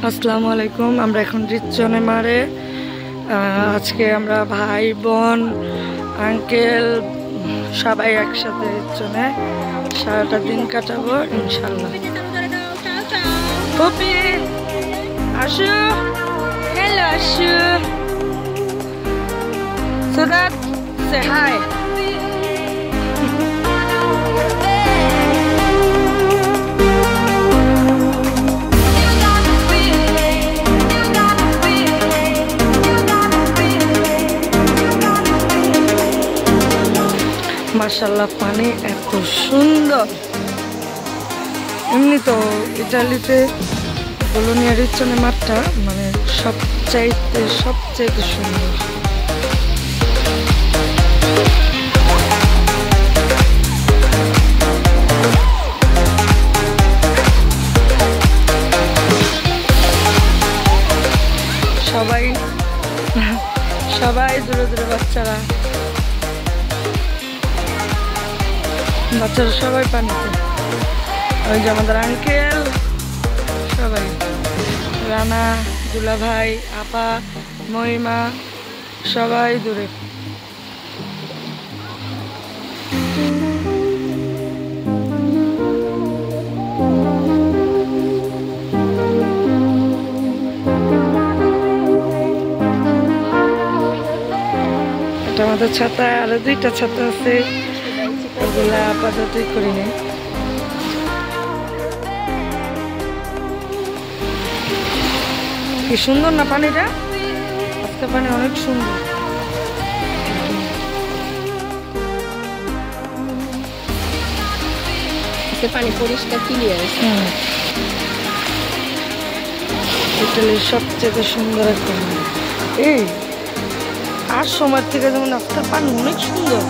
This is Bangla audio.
আসসালামু আলাইকুম। আমরা এখন রিচ্চনে মারে আজকে আমরা ভাই বোন আঙ্কেল সবাই একসাথে রিচ্চনে সারাটা দিন কাটাবো ইনশাল্লাহ। পপি আসু, হ্যালো আসু, সুদাত সে হাই। মাশাআল্লাহ পানি এত সুন্দর। এমনি তো ইটালিতে বোলোনিয়া রিচ্চনে মাঠটা মানে সবচাইতে সুন্দর। সবাই দূরে দূরে বাচ্চারা সবাই পানিতে। ওই যে আমাদের আঙ্কেল সবাই, রানা, দুলা ভাই, আপা, মহিমা সবাই দূরে। এটা আমাদের ছাতা, আরো দুইটা ছাতা আছে, ওগুলা আপাততই করিনি। কি সুন্দর না পানিটা, আজকে পানি অনেক সুন্দর। পানি পরিষ্কার ক্লিয়ার। ইটালির সবচেয়ে সুন্দর একটা এই আর সময় থেকে যেমন আজকের পানি অনেক সুন্দর।